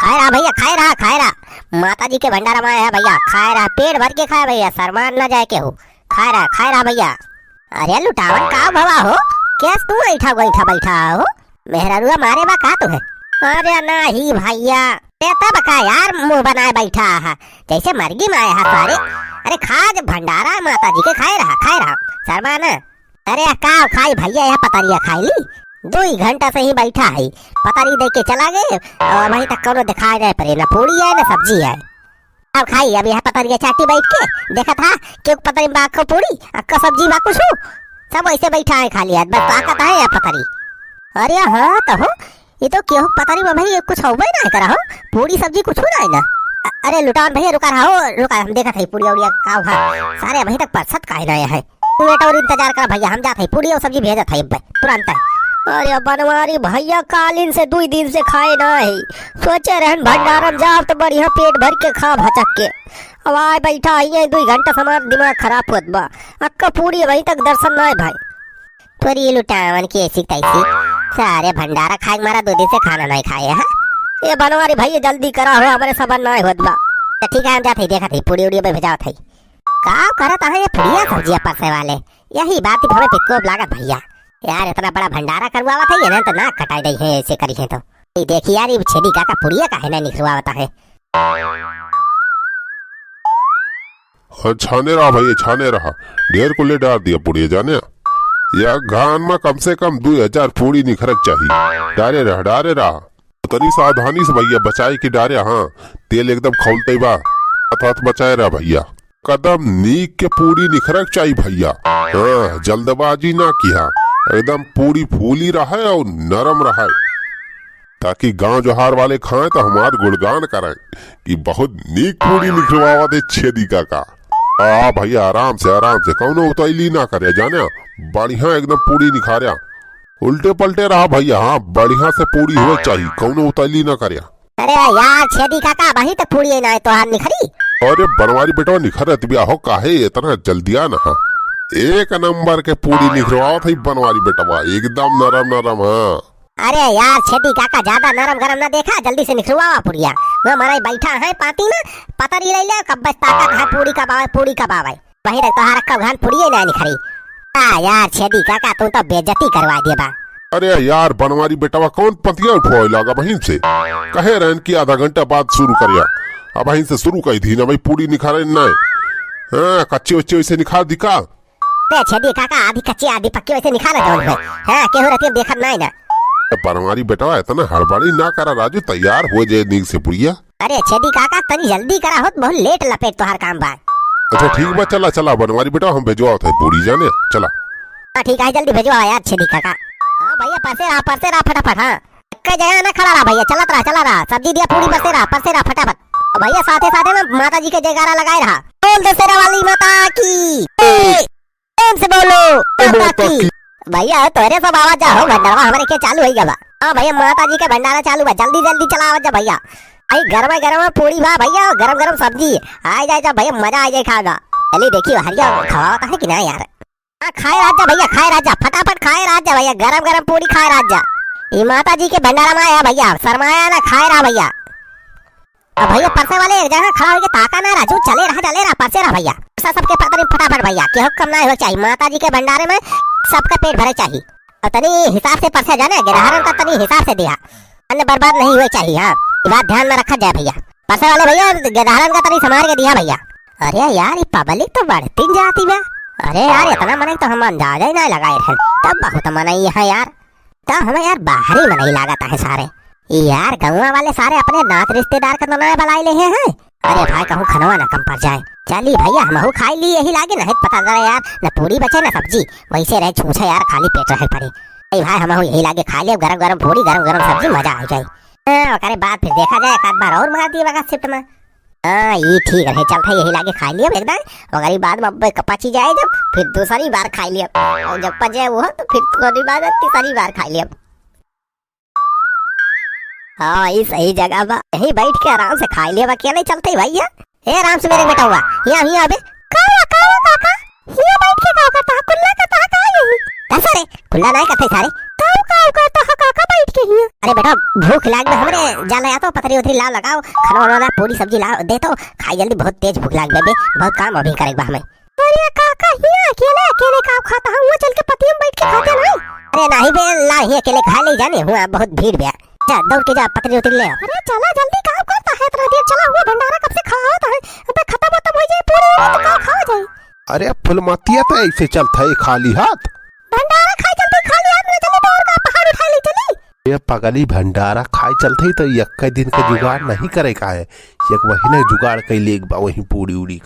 खाए रहा भैया, खाए रहा। माता जी के भंडारा में है भैया, खाए रहा, पेट भर के खाए भैया, शरमान ना जाए के हो। खाए रहा भैया। अरे लुटावन का भवा हो, कैस तू बैठा हो, मेहरारुआ मारे बा का तू है? अरे नहीं भैया, तब का यार मुंह बनाए बैठा है जैसे मरगी में आया है सारे। अरे खाज भंडारा माता जी के खाए रहा शरमान। अरे का खाई भैया, यह पतरिया खाई ली, 2 घंटा से ही बैठा है, पतरी दे के चला गए और वहीं तक कौनो दिखाई नहीं पड़े, न पूड़ी है न सब्जी है। अब खाई अब यह पतरिया चाटी बैठ के देखा था क्यों पतरी बाको पूड़ी अक्का सब्जी बाको सु सब ऐसे बैठा है खाली है, बस ताकत है या पतरी। अरे हाँ तो हो, ये तो क्यों पतरी में भाई कुछ हो भाई ना करा हो, पूड़ी सब्जी कुछ हो ना है ना। अरे लुटान भैया रुका रहा हो, रुका, हम देखा था पूड़ी उड़िया का सारे अभी तक परसत का ना है। वेट और इंतजार कर भैया, हम जाते पूड़ी और सब्जी भेजा था तुरंत। अरे बनवारी भैया कालीन से 2 दिन से खाए नहीं, सोचे रहन भंडारम जाओ तो बढ़िया पेट भर के खा भचक के। अब आए बैठा है 2 घंटा से हमारा दिमाग खराब होत बा, अक्का पूड़ी वहीं तक दर्शन नहीं भाई। पूरी लुटावन की ऐसी तैसी सारे भंडारा खाए मारा 2 दिन से खाना नहीं खाए है। ये बनवारी भैया जल्दी करा हो, हमारे सबन नहीं होत बा। ठीक है हम जाते देखा थे पूड़ी उड़ी पे भेजा थे का करत है ये फड़िया सब्जिया परसे वाले, यही बात हमें पिक्को लागत भैया। यार इतना बड़ा भंडारा करवावा था ये ना तो नाक कटाई गई है ऐसे करी है तो। देखिए यार ये छेदी काका पुड़िया का है ना निखरवाता है। छाने रहा भैया, छाने रहा, ढेर को ले डाल दिया पुड़िया जाने या घान में कम से कम 2000 पूड़ी निखरक चाहिए। डारे रहा तनी सावधानी से भैया बचाए के डारे। हाँ तेल एकदम खौलते बा, हाथ बचाए रहा भैया, कदम नीक के पूरी निखरक चाहिए भैया। हाँ जल्दबाजी ना किया, एकदम पूरी फूली रहा है और नरम रहा है, ताकि गांव जोहार वाले खाएं तो हमार गुणगान करें कि बहुत नीक पूरी निखरवा दे छेदी का। भैया आराम से कौनो उतैली ना करे जाने, बढ़िया एकदम पूरी निखारिया, उल्टे पलटे रहा भैया। हाँ बढ़िया से पूरी हो चाहिए, कौनो उतैली ना करे। अरे यार छेदी काका वही तो पूरी ना है तो हाथ निखरी। अरे बनवारी बेटा निखरत बिया हो, काहे इतना जल्दिया ना, 1 नंबर के पूरी निखरवा थी बनवारी बेटवा, एकदम नरम। हाँ अरे यार छेदी काका ज्यादा नरम गरम ना देखा, जल्दी से निखरवा पूड़िया। वो हमारा बैठा है पाती में, पतरी ले ले कब बस ताकत है पूड़ी का बावे वही तक तोहार का घान पूड़ी ना निखरी। यार छेदी काका तू तो बेइज्जती करवा दिए बा। अरे यार बनवारी बेटवा कौन पतिया उठवाए लगा बहिन से, कहे रहन की आधा घंटा बाद शुरू करिया, अब बहिन से शुरू कही थी ना भाई पूड़ी निखारे ना। हाँ कच्चे वच्चे वैसे निखार दिखा। छेदी काका आधी कच्ची आधी पक्की वैसे निखारा जौन है। हाँ केहू रहती देखत नहीं ना। बनवारी बेटवा इतना हड़बड़ी ना करा राजू, तैयार हो जाए नीक से पुड़िया। अरे छेदी काका तनी जल्दी करा हो, बहुत लेट लपेट तोहार काम बा। अच्छा ठीक बा, चला बनवारी बेटा हम भेजवा थे पूड़ी जाने, चला। हाँ ठीक है जल्दी भेजवा यार छेदी काका। हाँ भैया परसे रहा फटाफट। हाँ कई जगह ना खड़ा रहा भैया, चला रहा सब्जी दिया पूड़ी परसे रहा फटाफट। भैया साथे में माता जी के जयकारा लगाए रहा, बोल दशहरा वाली माता की, से बोलो माता की। भैया तोरे सब आवाज हो भंडारा हमारे के चालू है गवा। हाँ भैया माता जी का भंडारा चालू है, जल्दी चला आवाज भैया। आई गरमा पूरी भा भैया, गरम सब्जी आ जाए भैया, मजा आ जाए खाना। चलिए देखिए हरिया खवाता है कि ना यार। हाँ खाए राजा भैया, फटाफट खाए राजा भैया, गरम पूरी खाए राजा। ये माता जी के भंडारा में आया भैया, शर्माया ना, खाए रहा भैया। अब भैया परसे वाले एक जगह खड़ा होके ताका ना राजू, चले रहा परसे रहा भैया, सबके पता फटाफट भैया के हुक्म ना हो चाहिए, माता जी के भंडारे में सबका पेट भरे चाहिए। और तनी हिसाब से परसे जाने गिरहारन का तनी हिसाब से दिया, अन्य बर्बाद नहीं हुए चाहिए। हाँ ये बात ध्यान में रखा जाए भैया, परसे वाले भैया गिरहारन का तनी संभाल के दिया भैया। अरे यार ये पब्लिक तो बढ़ती जाती है। अरे यार इतना मनाई तो हम अंदाजा ही नहीं लगाए थे, तब बहुत मनाई है यार, तब हमें यार बाहर ही मनाई लागत है सारे। यार गौवा वाले सारे अपने नात रिश्तेदार का तो नया बलाई ले हैं। अरे भाई कहूँ खनवा ना कम पड़ जाए, चली भैया हम खाई ली यही लागे ना पता जरा यार, न पूरी बचे न सब्जी, वैसे रहे छूछे यार खाली पेट रहे पड़े। भाई हम यही लागे खा लिया, गरम पूरी गरम सब्जी, मजा आ जाए। अरे बात फिर देखा जाए, एक बार और मार दिए शिफ्ट में। हाँ ये ठीक है, चलता यही लागे खा लिया एकदम, अगर बाद में कपाची जाए जब फिर दूसरी बार खा लिया, और जब पचे वो तो फिर थोड़ी बार तीसरी बार खा लिया। हाँ ये सही जगह बा, यही बैठ के आराम से खा लिया, क्या नहीं चलते भैया। ए आराम से मेरे बेटा हुआ यहाँ अबे काका यहाँ बैठ के खाओ का कुल्ला का ताका यही कैसा रे खुला नहीं करते सारे काऊ करता है काका बैठ के ही। अरे बेटा भूख लाग में हमरे जाला तो पतरी उतरी लाओ लगाओ खाना वाला पूरी सब्जी लाओ दे तो खाई जल्दी बहुत तेज भूख लाग बे बहुत काम अभी करेगा हमें। अरे काका ही अकेले अकेले काऊ खाता हूं वो चल के पतियों बैठ के खाते नहीं। अरे नहीं बे ला ही अकेले खा ले जाने हुआ बहुत भीड़ बे जा दौड़ के जा पतरी उतरी ले। अरे चला जल्दी काऊ करता है इतना देर चला हुआ भंडारा कब से खाता है अबे खत्म हो जाए पूरी तो काऊ खा जाए। अरे फुलमतिया तो ऐसे चलता है खाली हाथ भंडारा खाई चलते खाली हाथ में चले तो और का पहाड़ उठा ले चली। ये पगली भंडारा खाए चलते ही तो एक दिन का जुगाड़ नहीं करे का है एक महीने जुगाड़ कैले एक बा वही पूरी उड़ी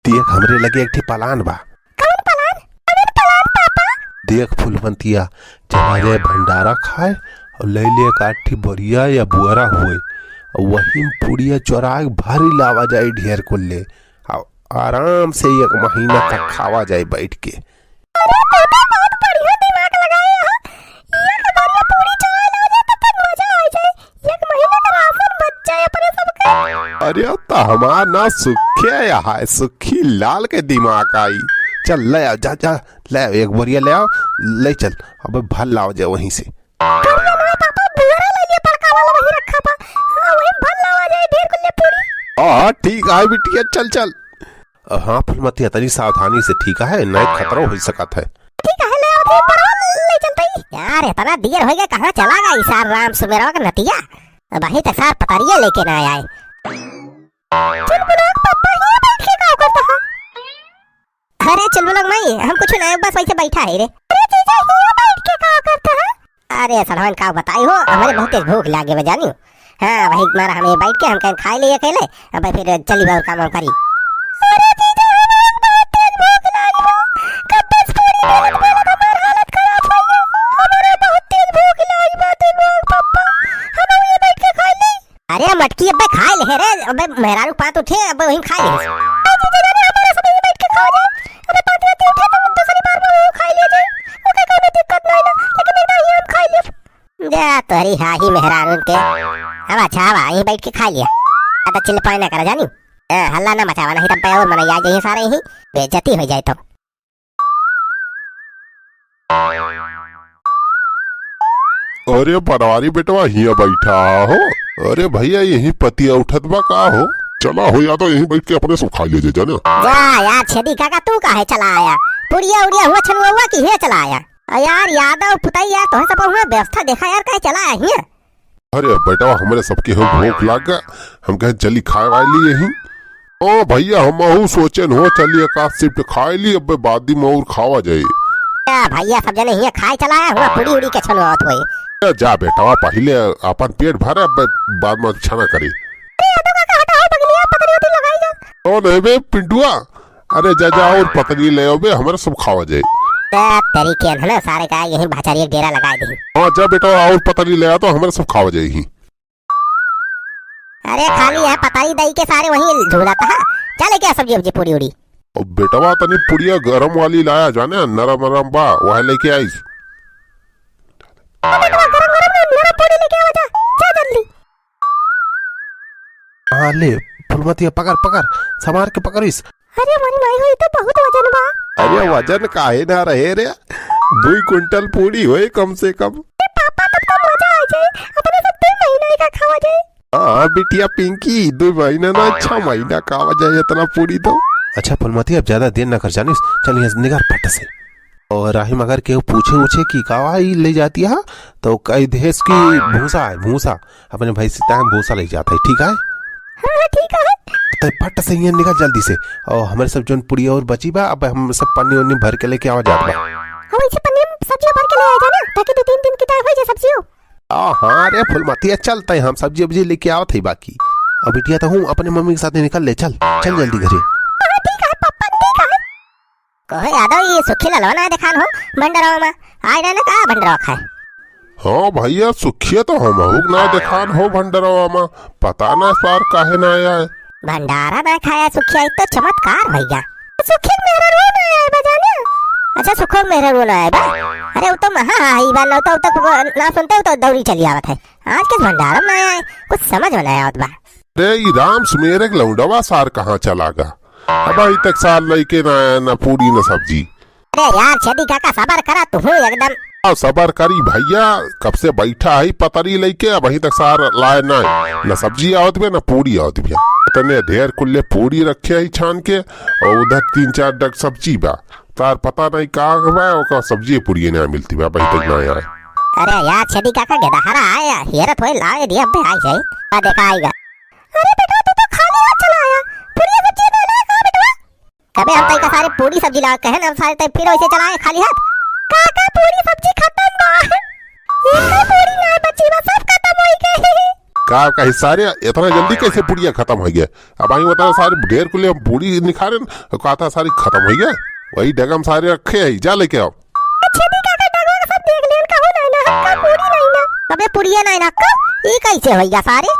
देख हमरे लगे एक पलान बा। कौन पलान? अबे पलान पापा देख फुलमतिया चला जाए भंडारा खाए और ले ले काठी बोरिया या बुआरा हुए और वही पुड़िया चौरा भारी लावा जाए ढेर को ले आराम से एक महीना तक खावा जाए बैठ के। अरे पापा बहुत बढ़िया दिमाग लगाए हो एक बार पूरी चला लो जाए तब मजा आ जाए एक महीने का राशन बच जाए अपने सबका। अरे तो हमारा ना सुखिया है सुखी लाल के दिमाग आई चल ले आओ जा जा ले आओ एक बोरिया ले आओ ले चल अब भल लाओ जाए वहीं से। बढ़िया ना पापा बुआरा ले लिया बड़का वाला वही रखा पा हां वही भल लावा जाए ढेर कुल्ले पूरी। हाँ ठीक है बिटिया चल चल। हाँ फुलमतिया तनी सावधानी से ठीक है नहीं खतरा हो सकता है। ठीक है ले आओ बड़ा ले चलते यार इतना देर हो गया कहां चला गया इसार राम सुमेरवा का नतिया अब ही तक सार पतारिया लेके ना आए। चुलबुलक पापा ही बैठ के का करता है? अरे चुलबुलक नहीं हम कुछ नहीं बस वैसे बैठा है रे। अरे जीजा ही बैठ के का करता है? अरे सलमान का बताई हो हमारे बहुत तेज भूख लागे बजानी हां वही मारा हमें बैठ के हम कहीं खाई लिए अकेले अब फिर चली बाहर काम करी। अरे जीजा हमें बहुत तेज भूख लागी हो कब तक पूरी मेहनत हमारी हालत खराब हो गई हमारे बहुत तेज भूख लागी बात है पापा हम ये बैठ के खा ले। अरे मटकी अबे खा ले रे अबे मेहरारू पात उठे अब वहीं खा ले। जीजा ने हमारे सब ये बैठ के खा जाए अबे पात उठे तो दूसरी बार वो खा ले जाए ओके कोई दिक्कत नहीं ना लेकिन एक बार हम खा ले जा तोरी हा ही मेहरारू के अब अच्छा वहीं बैठ के खा लिया अब चिल पाए ना कर जानी हल्ला ना मचावा नहीं तब और मन आ जाइए सारे ही बेइज्जती हो जाए तो। अरे पटवारी बेटवा हिया बैठा हो। अरे भैया यही पतिया उठत बा का हो चला हो या तो यही बैठ के अपने सब खा लीजिए जाना। जा यार छेदी काका तू काहे चला आया पुड़िया उड़िया हुआ छनुआ हुआ कि हे चला आया यार यादव पुताई यार तो सब हुआ व्यवस्था देखा यार काहे चला आया हिया। अरे बेटवा हमारे सबके हो भूख लाग गया हम कहे जल्दी खाए वाली यही ओ भैया हम सोचे हो चलिए का सिर्फ खाए ली अब बाद में और खावा जाए। भैया सब जने हिया खाए चला आया हुआ पुड़ी उड़ी के छनुआ होत होई। जा बेटवा पहले अपन पेट भरे अब बाद में अच्छा ना करी। ओ नहीं बे पिंटुआ अरे जा जा और पतली ले आओ बे हमारे सब खावा जाए। तेरी के ना सारे का यही भाचारी डेरा लगा दी। हाँ जा बेटा और पतली ले आ तो हमारे सब खावा जाए। अरे खाली है पताई दही के सारे वही झूलाता है चले क्या सब्जी वब्जी पूरी उड़ी। और बेटवा तनी पुड़िया गरम वाली लाया जाने नरम नरम बा वह लेके आई। हाँ ले फुलमतिया पकड़ पकड़ संभार के पकड़ इस। अरे हमारी माई हुई तो बहुत वजन बा। अरे वजन काहे ना रहे रे 2 क्विंटल पूरी होए कम से कम। पापा तब तो मजा आ जाए अपने सब 2 महीने का खावा जाए। हाँ बिटिया पिंकी 2 महीना ना 6 महीना खावा जाए इतना पूरी तो। अच्छा फुलमती अब ज्यादा देर न कर जानिस चल यहाँ निगार फट से। और राहिम अगर केहू पूछे उछे कि कावा ही ले जाती है तो कई देश की भूसा है भूसा अपने भाई सीता भूसा ले जाता है ठीक है। हाँ ठीक है तो फट से यहाँ निकल जल्दी से और हमारे सब जो पुड़िया और बची बा अब हम सब पन्नी उन्नी भर के लेके आवा जात बा। हम इसे पन्नी सब्जी भर के ले आ जाना ताकि 2-3 दिन की तैयार हो जाए सब्जियों। हाँ रे फुलमती चलते हम सब्जी वब्जी लेके आवत है बाकी और बिटिया तो हूँ अपने मम्मी के साथ निकल ले चल चल जल्दी घरे। कहे यादव ये सुखी ललवाना दिखान हो भंडरावा में आए ना का भंडरावा खाए। हाँ भैया सुखिया तो हम ना दिखान हो भंडरावा में पता ना सार काहे ना आया है। भंडारा ना खाया सुखिया तो चमत्कार भैया। सुखी मेरा रो ना आया बजाने। अच्छा सुखो मेरा रो ना आया बा। अरे वो तो महा ही बा तो तक ना सुनते तो दौड़ी चली आवत है आज किस भंडारा में आया है कुछ समझ में नहीं आवत बा। अरे राम सुमेरे लौंडवा सार कहाँ चला गा अब अभी तक साल लेके ना आया ना पूरी ना सब्जी अरे यार छेदी काका सबर करा तू एकदम। सबर करी भैया, कब से बैठा है पतरी लेके, अब वहीं तक सार लाए ना न सब्जी आवत भी न पूरी आवत भी। इतने ढेर कुल्ले पूरी रखे है छान के, और उधर 3-4 डग सब्जी बा, तार पता नहीं का सब्जी पूरी नहीं मिलती बा, वहीं तक ना आए। अरे यार छेदी काका गेदहरा आया हेरत होए लाए दिया बे आई जाए आ देखा आएगा। अरे बेटा तू तो खाली हाथ चला आया, पूरी सब्जी ना ला का बेटा। कबे हम तई का सारे पूरी सब्जी ला कहे ना, हम सारे तई फिर वैसे चलाए खाली हाथ। काका पूरी सब्जी खत्म बा, एक पूरी ना बची बा, सब खत्म हो गई। का कहीं सारे इतना जल्दी कैसे पूड़िया खत्म हो गया? अब आई बता सारे ढेर कुल्ले हम पूरी निखारे कहा था सारी खत्म हो गया, वही डगम सारे रखे है, जा लेके आओ। छेदी काका डगवा सब देख लेन का हो ना का पूरी नहीं ना। अबे पूरी नहीं ना का ई कैसे होइया सारे?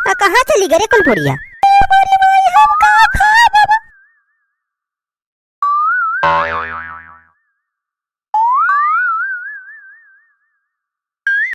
कहां चली गए कुल पूरिया? हमारी माई हम का खा बाबा।